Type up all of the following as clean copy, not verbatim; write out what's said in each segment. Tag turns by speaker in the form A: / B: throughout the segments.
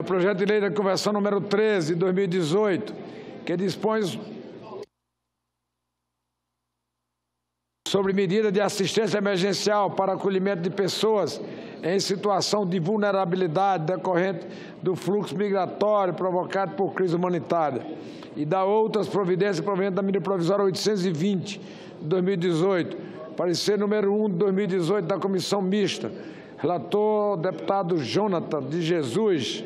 A: O projeto de lei da Convenção número 13, de 2018, que dispõe sobre medida de assistência emergencial para acolhimento de pessoas em situação de vulnerabilidade decorrente do fluxo migratório provocado por crise humanitária e da outras providências provenientes da medida provisória 820, de 2018, parecer número 1 de 2018 da Comissão Mista, relator deputado Jonathan de Jesus,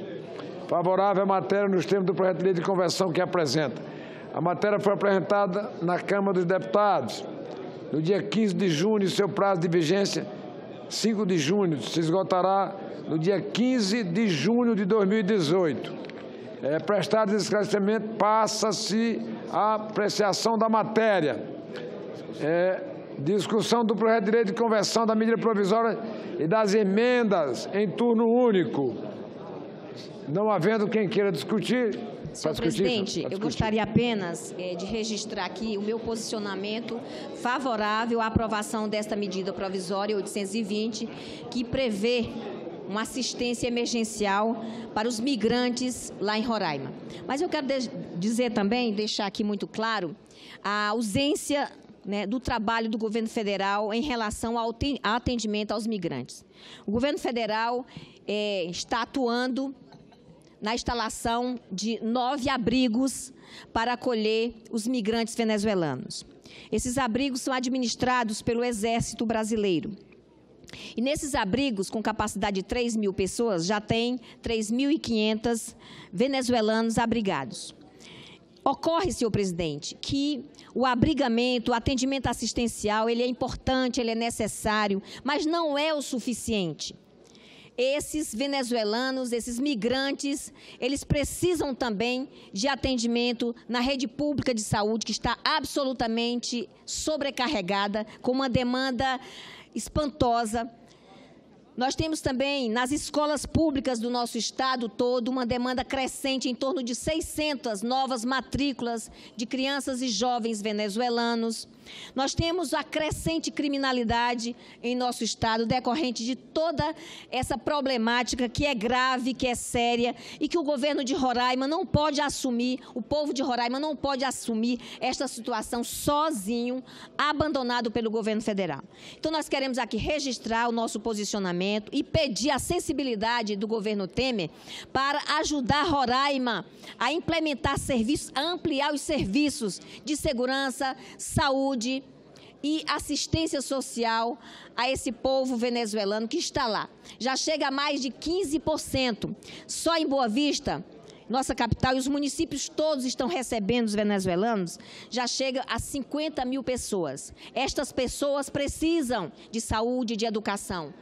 A: favorável à matéria nos termos do projeto de lei de conversão que apresenta. A matéria foi apresentada na Câmara dos Deputados no dia 15 de junho e seu prazo de vigência 5 de junho, se esgotará no dia 15 de junho de 2018. Prestado esclarecimento, passa-se a apreciação da matéria. Discussão do projeto de lei de conversão da medida provisória e das emendas em turno único. Não havendo quem queira discutir...
B: Senhor presidente, eu gostaria apenas de registrar aqui o meu posicionamento favorável à aprovação desta medida provisória 820, que prevê uma assistência emergencial para os migrantes lá em Roraima. Mas eu quero dizer também, deixar aqui muito claro, a ausência do trabalho do governo federal em relação ao atendimento aos migrantes. O governo federal está atuando na instalação de 9 abrigos para acolher os migrantes venezuelanos. Esses abrigos são administrados pelo Exército Brasileiro. E nesses abrigos, com capacidade de 3.000 pessoas, já tem 3.500 venezuelanos abrigados. Ocorre, senhor presidente, que o abrigamento, o atendimento assistencial, ele é importante, ele é necessário, mas não é o suficiente. Esses venezuelanos, esses migrantes, eles precisam também de atendimento na rede pública de saúde, que está absolutamente sobrecarregada, com uma demanda espantosa. Nós temos também, nas escolas públicas do nosso estado todo, uma demanda crescente em torno de 600 novas matrículas de crianças e jovens venezuelanos. Nós temos a crescente criminalidade em nosso estado, decorrente de toda essa problemática que é grave, que é séria e que o governo de Roraima não pode assumir, o povo de Roraima não pode assumir esta situação sozinho, abandonado pelo governo federal. Então, nós queremos aqui registrar o nosso posicionamento e pedir a sensibilidade do governo Temer para ajudar Roraima a implementar serviços, a ampliar os serviços de segurança, saúde e assistência social a esse povo venezuelano que está lá. Já chega a mais de 15%. Só em Boa Vista, nossa capital, e os municípios todos estão recebendo os venezuelanos, já chega a 50.000 pessoas. Estas pessoas precisam de saúde e de educação.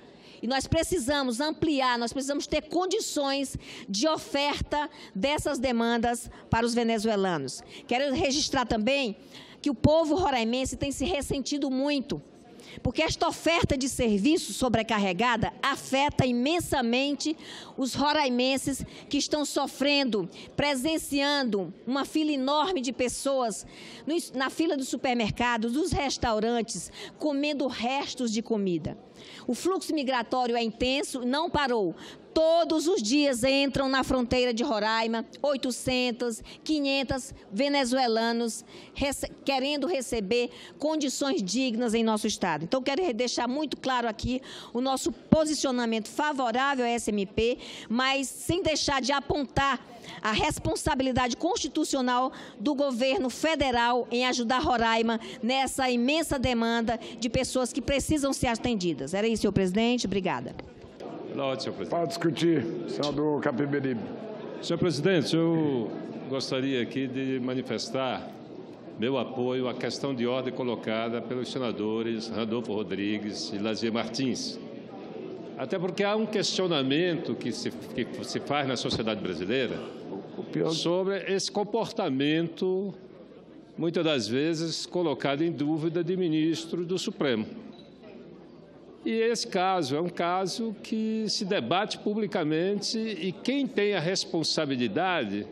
B: E nós precisamos ampliar, nós precisamos ter condições de oferta dessas demandas para os venezuelanos. Quero registrar também que o povo roraimense tem se ressentido muito, porque esta oferta de serviços sobrecarregada afeta imensamente os roraimenses que estão sofrendo, presenciando uma fila enorme de pessoas na fila dos supermercados, dos restaurantes, comendo restos de comida. O fluxo migratório é intenso, não parou. Todos os dias entram na fronteira de Roraima 800, 500 venezuelanos querendo receber condições dignas em nosso estado. Então, quero deixar muito claro aqui o nosso posicionamento favorável à SMP, mas sem deixar de apontar a responsabilidade constitucional do governo federal em ajudar Roraima nessa imensa demanda de pessoas que precisam ser atendidas. Era isso, senhor presidente. Obrigada.
A: Pode discutir, senador Capiberibe.
C: Senhor presidente, eu gostaria aqui de manifestar meu apoio à questão de ordem colocada pelos senadores Randolfo Rodrigues e Lazier Martins. Até porque há um questionamento que se faz na sociedade brasileira sobre esse comportamento, muitas das vezes colocado em dúvida, de ministro do Supremo. E esse caso é um caso que se debate publicamente e quem tem a responsabilidade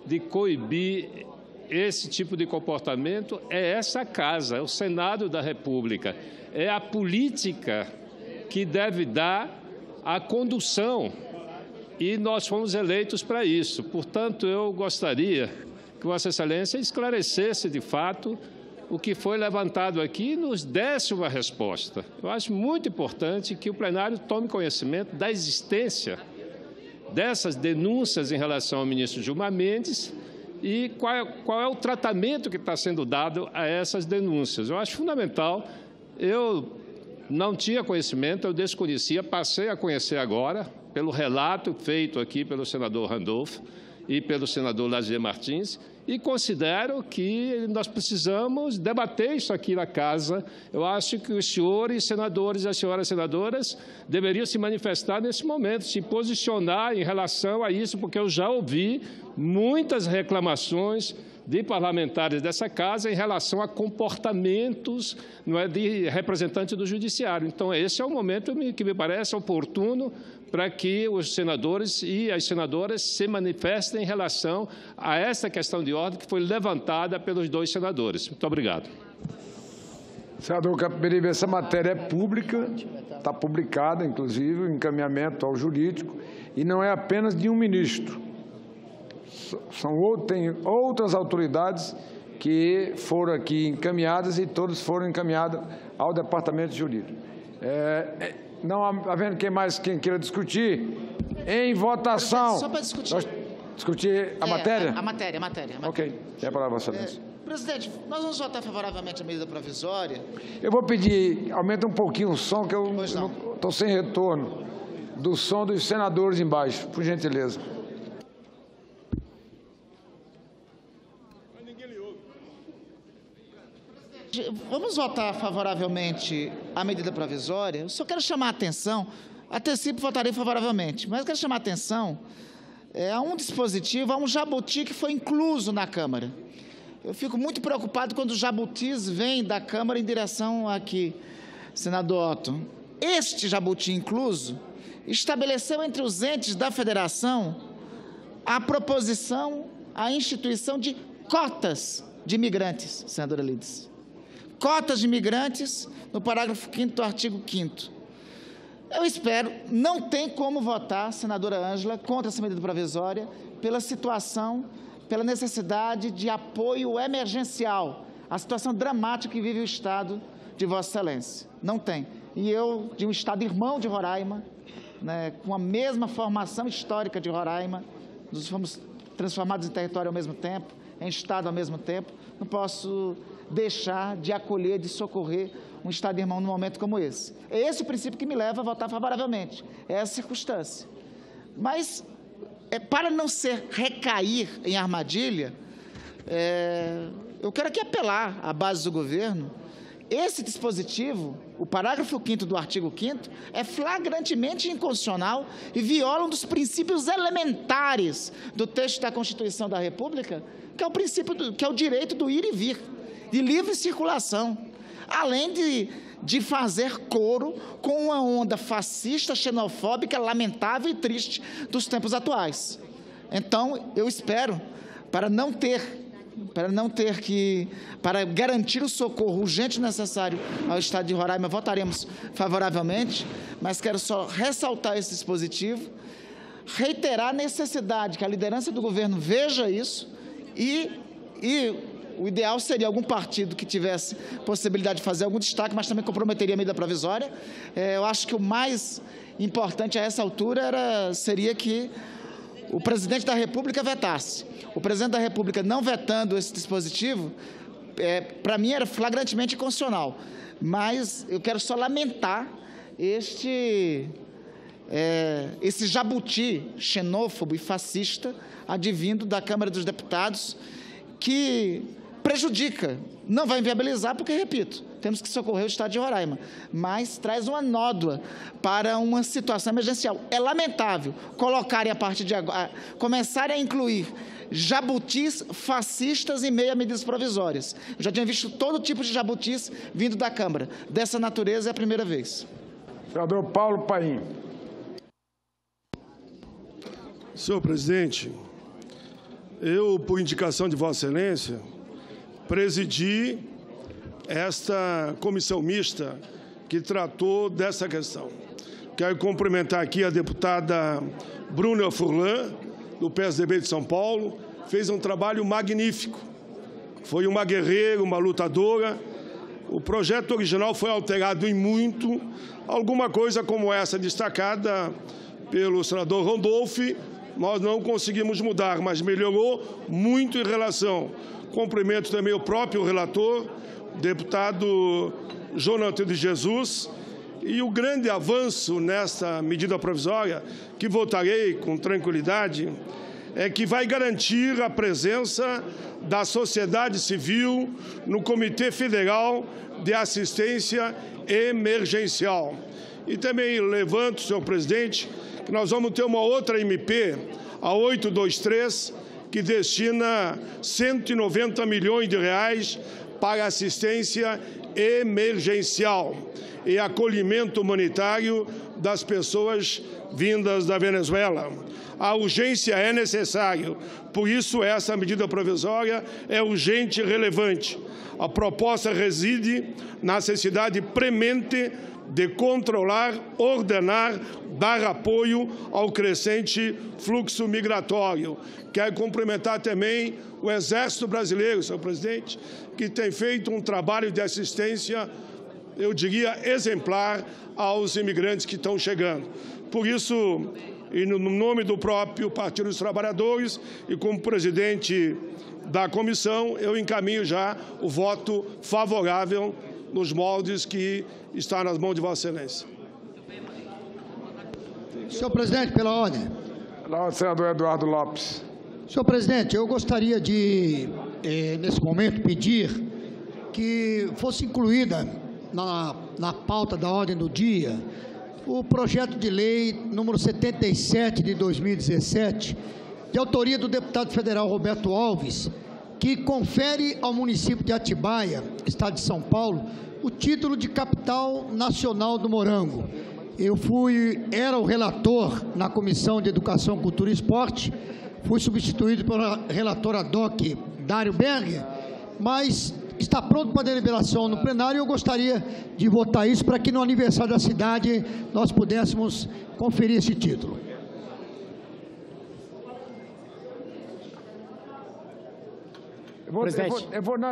C: de coibir esse tipo de comportamento é essa casa, é o Senado da República. É a política que deve dar a condução e nós fomos eleitos para isso. Portanto, eu gostaria que Vossa Excelência esclarecesse, de fato, o que foi levantado aqui e nos desse uma resposta. Eu acho muito importante que o plenário tome conhecimento da existência dessas denúncias em relação ao ministro Gilmar Mendes e qual é o tratamento que está sendo dado a essas denúncias. Eu acho fundamental. Eu não tinha conhecimento, eu desconhecia, passei a conhecer agora, pelo relato feito aqui pelo senador Randolph e pelo senador Lazier Martins, e considero que nós precisamos debater isso aqui na Casa. Eu acho que os senhores senadores e as senhoras senadoras deveriam se manifestar nesse momento, se posicionar em relação a isso, porque eu já ouvi muitas reclamações de parlamentares dessa Casa em relação a comportamentos de representantes do Judiciário. Então, esse é o momento que me parece oportuno para que os senadores e as senadoras se manifestem em relação a essa questão de ordem que foi levantada pelos dois senadores. Muito obrigado.
A: Senador Capiberibe, essa matéria é pública, está publicada, inclusive, o encaminhamento ao jurídico, e não é apenas de um ministro. Tem outras autoridades que foram aqui encaminhadas e todas foram encaminhadas ao Departamento Jurídico. Não havendo quem queira discutir, em votação.
D: Só para discutir.
A: Discutir a matéria?
D: A matéria.
A: Ok. Tem a palavra, Vossa Excelência.
D: Presidente, nós vamos votar favoravelmente a medida provisória.
A: Eu vou pedir, aumenta um pouquinho o som, que eu estou sem retorno do som dos senadores embaixo, por gentileza.
D: Vamos votar favoravelmente a medida provisória. Eu só quero chamar a atenção, antecipo votarei favoravelmente, mas eu quero chamar a atenção a um dispositivo, a um jabuti que foi incluso na Câmara. Eu fico muito preocupado quando os jabutis vêm da Câmara em direção aqui, senador Otto. Este jabuti incluso estabeleceu entre os entes da Federação a proposição, a instituição de cotas de imigrantes, senadora Lides. Cotas de imigrantes, no parágrafo 5º do artigo 5º. Eu espero, não tem como votar, senadora Ângela, contra essa medida provisória, pela situação, pela necessidade de apoio emergencial, a situação dramática que vive o Estado de Vossa Excelência. Não tem. E eu, de um Estado irmão de Roraima, né, com a mesma formação histórica de Roraima, nós fomos transformados em território ao mesmo tempo, em Estado ao mesmo tempo, não posso deixar de acolher, de socorrer um Estado irmão num momento como esse. É esse o princípio que me leva a votar favoravelmente, é essa circunstância. Mas, para não recair em armadilha, eu quero aqui apelar à base do governo. Esse dispositivo, o parágrafo 5º do artigo 5º, é flagrantemente inconstitucional e viola um dos princípios elementares do texto da Constituição da República, que é o princípio, que é o direito do ir e vir, de livre circulação, além de fazer coro com uma onda fascista, xenofóbica, lamentável e triste dos tempos atuais. Então, eu espero, para garantir o socorro urgente e necessário ao Estado de Roraima, votaremos favoravelmente, mas quero só ressaltar esse dispositivo, reiterar a necessidade que a liderança do governo veja isso e o ideal seria algum partido que tivesse possibilidade de fazer algum destaque, mas também comprometeria a medida provisória. Eu acho que o mais importante a essa altura seria que o presidente da República vetasse. O presidente da República não vetando esse dispositivo, para mim era flagrantemente inconstitucional. Mas eu quero só lamentar esse jabuti xenófobo e fascista advindo da Câmara dos Deputados, que prejudica, não vai inviabilizar, porque, repito, temos que socorrer o Estado de Roraima, mas traz uma nódoa para uma situação emergencial. É lamentável colocarem, a partir de agora, começarem a incluir jabutis fascistas em meio a medidas provisórias. Eu já tinha visto todo tipo de jabutis vindo da Câmara. Dessa natureza é a primeira vez.
A: Senador Paulo Paim.
E: Senhor presidente, eu, por indicação de Vossa Excelência, presidi esta comissão mista que tratou dessa questão. Quero cumprimentar aqui a deputada Bruna Furlan, do PSDB de São Paulo. Fez um trabalho magnífico. Foi uma guerreira, uma lutadora. O projeto original foi alterado em muito. Alguma coisa como essa destacada pelo senador Randolph, nós não conseguimos mudar, mas melhorou muito em relação. Cumprimento também o próprio relator, deputado Jonathan de Jesus. E o grande avanço nessa medida provisória, que votarei com tranquilidade, é que vai garantir a presença da sociedade civil no Comitê Federal de Assistência Emergencial. E também levanto, senhor presidente, que nós vamos ter uma outra MP, a 823, que destina 190 milhões de reais para assistência emergencial e acolhimento humanitário das pessoas vindas da Venezuela. A urgência é necessária, por isso essa medida provisória é urgente e relevante. A proposta reside na necessidade premente de controlar, ordenar, dar apoio ao crescente fluxo migratório. Quero cumprimentar também o Exército Brasileiro, senhor presidente, que tem feito um trabalho de assistência, eu diria, exemplar aos imigrantes que estão chegando. Por isso, e no nome do próprio Partido dos Trabalhadores e como presidente da comissão, eu encaminho já o voto favorável nos moldes que está nas mãos de Vossa Excelência.
F: Senhor presidente, pela ordem.
A: Senador Eduardo Lopes.
F: Senhor presidente, eu gostaria de, nesse momento, pedir que fosse incluída na pauta da ordem do dia o projeto de lei número 77 de 2017, de autoria do deputado federal Roberto Alves, que confere ao município de Atibaia, estado de São Paulo, o título de capital nacional do morango. Eu era o relator na Comissão de Educação, Cultura e Esporte, fui substituído pela relatora DOC Dário Berger, mas está pronto para deliberação no plenário e eu gostaria de votar isso para que no aniversário da cidade nós pudéssemos conferir esse título.
A: Eu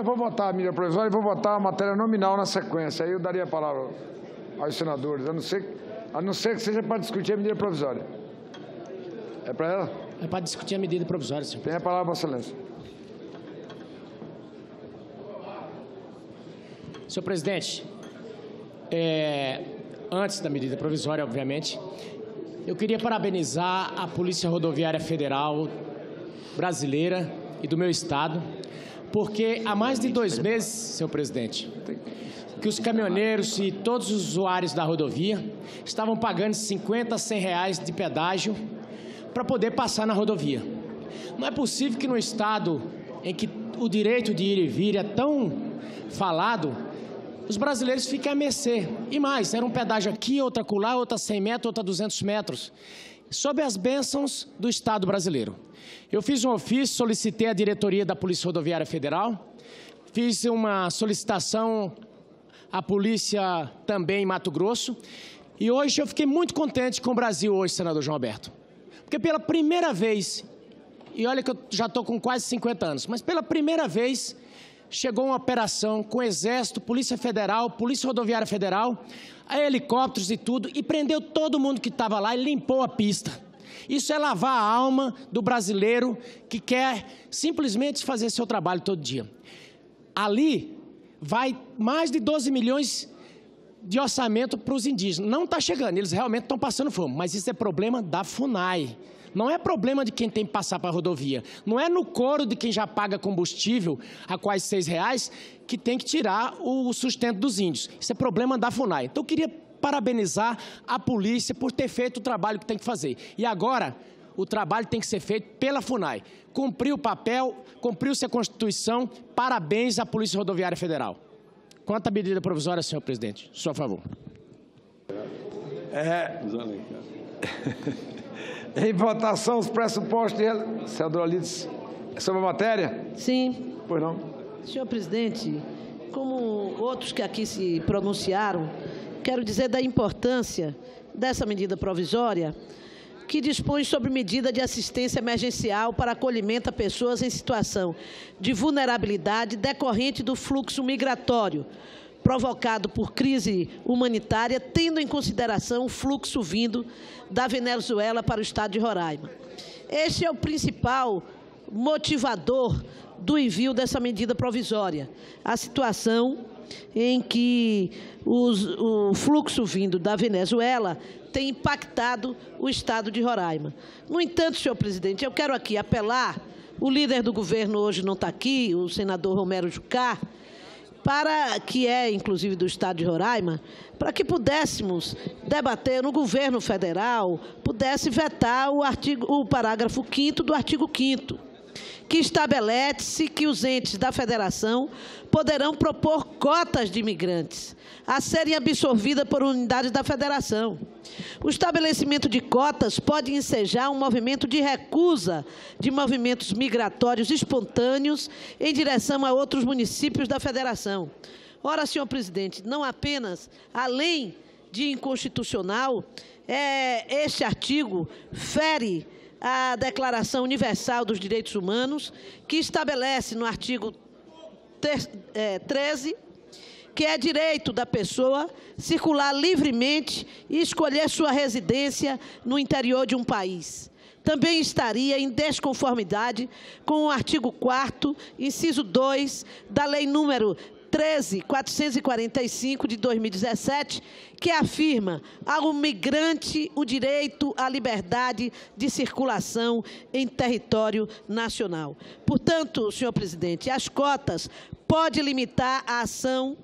A: vou votar a medida provisória e vou votar a matéria nominal na sequência. Aí eu daria a palavra aos senadores, a não ser que seja para discutir a medida provisória. É para ela?
G: É para discutir a medida provisória, senhor.
A: Tem a palavra, Vossa Excelência.
G: Senhor presidente, antes da medida provisória, obviamente, eu queria parabenizar a Polícia Rodoviária Federal brasileira e do meu estado, porque há mais de 2 meses, senhor presidente, que os caminhoneiros e todos os usuários da rodovia estavam pagando 50 a 100 reais de pedágio para poder passar na rodovia. Não é possível que no estado em que o direito de ir e vir é tão falado, os brasileiros fiquem a mercê. E mais, era um pedágio aqui, outra acolá, outra 100 metros, outra 200 metros, sob as bênçãos do Estado brasileiro. Eu fiz um ofício, solicitei à diretoria da Polícia Rodoviária Federal, fiz uma solicitação à polícia também em Mato Grosso, e hoje eu fiquei muito contente com o Brasil hoje, senador João Alberto. Porque pela primeira vez, e olha que eu já estou com quase 50 anos, mas pela primeira vez chegou uma operação com Exército, Polícia Federal, Polícia Rodoviária Federal, a helicópteros e tudo, e prendeu todo mundo que estava lá e limpou a pista. Isso é lavar a alma do brasileiro que quer simplesmente fazer seu trabalho todo dia. Ali vai mais de 12 milhões de orçamento para os indígenas. Não está chegando, eles realmente estão passando fome, mas isso é problema da FUNAI. Não é problema de quem tem que passar para a rodovia. Não é no coro de quem já paga combustível a quase 6 reais que tem que tirar o sustento dos índios. Isso é problema da FUNAI. Então, eu queria parabenizar a polícia por ter feito o trabalho que tem que fazer. E agora, o trabalho tem que ser feito pela FUNAI. Cumpriu o papel, cumpriu-se a Constituição. Parabéns à Polícia Rodoviária Federal. Quanto à medida provisória, senhor presidente, só a favor.
A: Em votação, os pressupostos de... Senadora Lides, sobre a matéria?
H: Sim.
A: Pois não.
H: Senhor presidente, como outros que aqui se pronunciaram, quero dizer da importância dessa medida provisória, que dispõe sobre medida de assistência emergencial para acolhimento a pessoas em situação de vulnerabilidade decorrente do fluxo migratório provocado por crise humanitária, tendo em consideração o fluxo vindo da Venezuela para o estado de Roraima. Este é o principal motivador do envio dessa medida provisória, a situação em que o fluxo vindo da Venezuela tem impactado o estado de Roraima. No entanto, senhor presidente, eu quero aqui apelar, o líder do governo hoje não está aqui, o senador Romero Jucá, para que é, inclusive, do estado de Roraima, para que pudéssemos debater no governo federal, pudesse vetar o parágrafo 5º do artigo 5º, que estabelece que os entes da federação poderão propor cotas de imigrantes a serem absorvidas por unidades da federação. O estabelecimento de cotas pode ensejar um movimento de recusa de movimentos migratórios espontâneos em direção a outros municípios da federação. Ora, senhor presidente, não apenas, além de inconstitucional, este artigo fere a Declaração Universal dos Direitos Humanos, que estabelece no artigo 13, que é direito da pessoa circular livremente e escolher sua residência no interior de um país. Também estaria em desconformidade com o artigo 4º, inciso 2, da Lei número 13.445, de 2017, que afirma ao migrante o direito à liberdade de circulação em território nacional. Portanto, senhor presidente, as cotas podem limitar a ação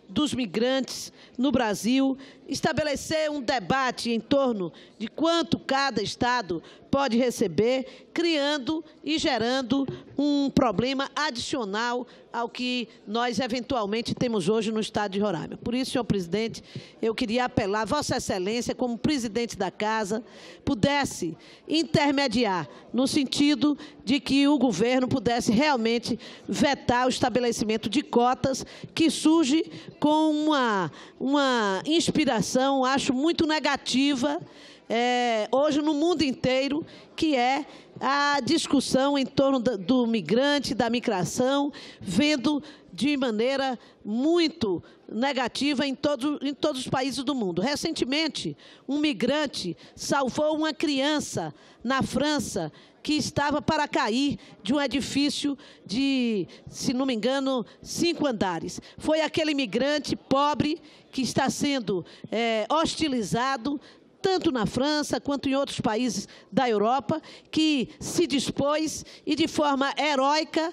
H: dos migrantes no Brasil, estabelecer um debate em torno de quanto cada estado pode receber, criando e gerando um problema adicional ao que nós eventualmente temos hoje no estado de Roraima. Por isso, senhor presidente, eu queria apelar a Vossa Excelência, como presidente da Casa, pudesse intermediar no sentido de que o governo pudesse realmente vetar o estabelecimento de cotas, que surge com uma inspiração, acho, muito negativa, hoje no mundo inteiro, que é a discussão em torno do migrante, da migração, vendo de maneira muito negativa em todos os países do mundo. Recentemente, um migrante salvou uma criança na França que estava para cair de um edifício de, se não me engano, 5 andares. Foi aquele migrante pobre que está sendo hostilizado, tanto na França quanto em outros países da Europa, que se dispôs e, de forma heróica,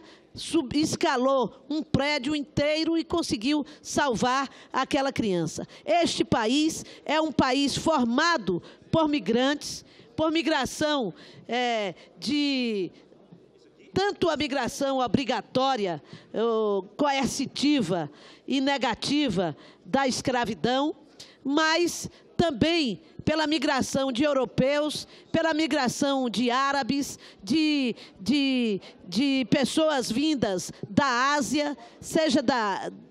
H: escalou um prédio inteiro e conseguiu salvar aquela criança. Este país é um país formado por migrantes, por migração tanto a migração obrigatória, coercitiva e negativa da escravidão, mas também pela migração de europeus, pela migração de árabes, de pessoas vindas da Ásia, seja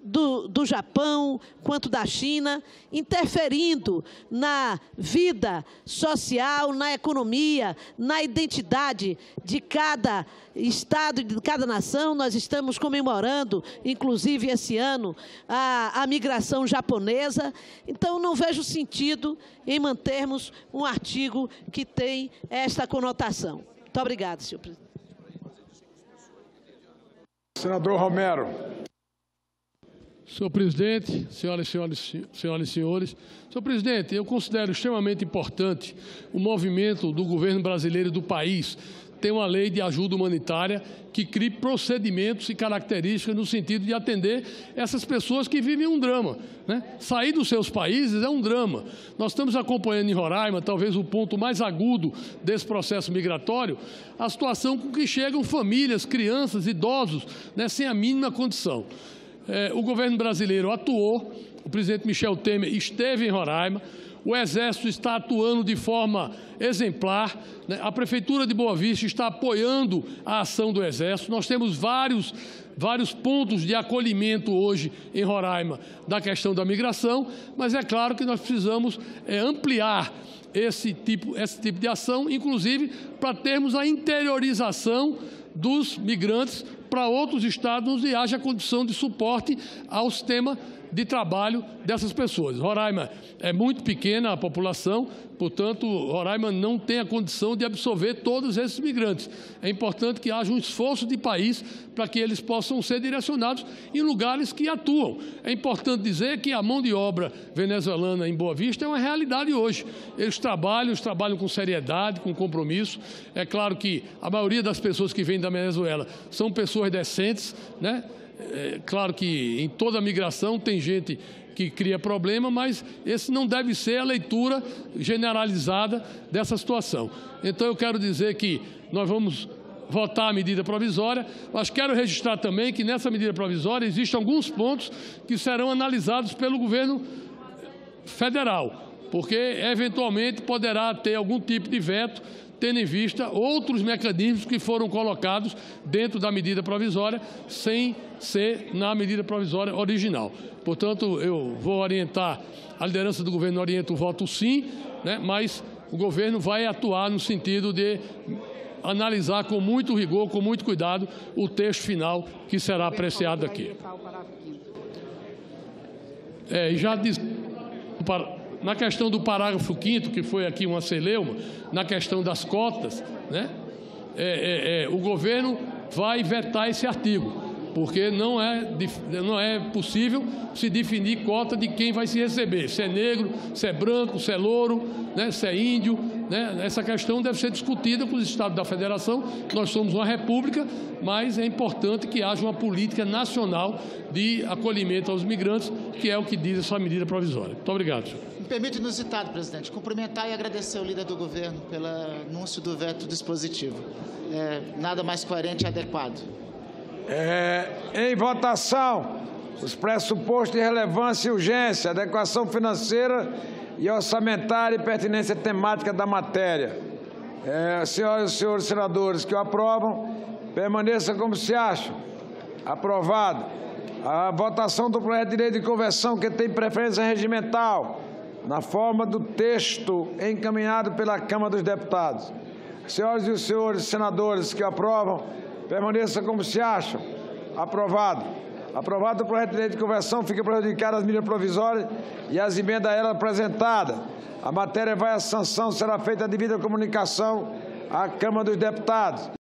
H: do Japão quanto da China, interferindo na vida social, na economia, na identidade de cada estado, de cada nação. Nós estamos comemorando, inclusive esse ano, a migração japonesa. Então, não vejo sentido em mantermos um artigo que tem esta conotação. Muito obrigado, senhor presidente.
A: Senador Romero.
I: Senhor presidente, senhoras e senhores, senhor presidente, eu considero extremamente importante o movimento do governo brasileiro e do país ter uma lei de ajuda humanitária que crie procedimentos e características no sentido de atender essas pessoas que vivem um drama, né? Sair dos seus países é um drama. Nós estamos acompanhando em Roraima, talvez o ponto mais agudo desse processo migratório, a situação com que chegam famílias, crianças, idosos, né, sem a mínima condição. O governo brasileiro atuou, o presidente Michel Temer esteve em Roraima, O Exército está atuando de forma exemplar, né? A Prefeitura de Boa Vista está apoiando a ação do Exército. Nós temos vários pontos de acolhimento hoje em Roraima da questão da migração, mas é claro que nós precisamos ampliar esse tipo de ação, inclusive para termos a interiorização dos migrantes para outros estados onde haja condição de suporte ao sistema de trabalho dessas pessoas. Roraima é muito pequena a população, portanto, Roraima não tem a condição de absorver todos esses migrantes. É importante que haja um esforço de país para que eles possam ser direcionados em lugares que atuam. É importante dizer que a mão de obra venezuelana em Boa Vista é uma realidade hoje. Eles trabalham com seriedade, com compromisso. É claro que a maioria das pessoas que vêm da Venezuela são pessoas decentes, né? É claro que em toda migração tem gente que cria problema, mas esse não deve ser a leitura generalizada dessa situação. Então, eu quero dizer que nós vamos votar a medida provisória, mas quero registrar também que nessa medida provisória existem alguns pontos que serão analisados pelo governo federal, porque eventualmente poderá ter algum tipo de veto, tendo em vista outros mecanismos que foram colocados dentro da medida provisória, sem ser na medida provisória original. Portanto, eu vou orientar, a liderança do governo orienta o voto sim, né, mas o governo vai atuar no sentido de analisar com muito rigor, com muito cuidado, o texto final que será apreciado aqui. Já disse... Na questão do parágrafo 5º, que foi aqui uma celeuma, na questão das cotas, né, o governo vai vetar esse artigo, porque não é possível se definir cota de quem vai se receber, se é negro, se é branco, se é louro, né, se é índio, né? Essa questão deve ser discutida com os estados da federação. Nós somos uma república, mas é importante que haja uma política nacional de acolhimento aos migrantes, que é o que diz essa medida provisória. Muito obrigado, senhor.
D: Me permite, inusitado, presidente, cumprimentar e agradecer ao líder do governo pelo anúncio do veto dispositivo. Nada mais coerente e adequado.
A: Em votação, os pressupostos de relevância e urgência, adequação financeira e orçamentária e pertinência temática da matéria. Senhoras e senhores senadores que o aprovam, permaneça como se acham. Aprovado. A votação do projeto de lei de conversão que tem preferência regimental, na forma do texto encaminhado pela Câmara dos Deputados. Senhoras e senhores senadores que o aprovam, permaneça como se acham. Aprovado. Aprovado o projeto de lei de conversão, fica prejudicada as medidas provisórias e as emendas a ela apresentadas. A matéria vai à sanção, será feita a devida comunicação à Câmara dos Deputados.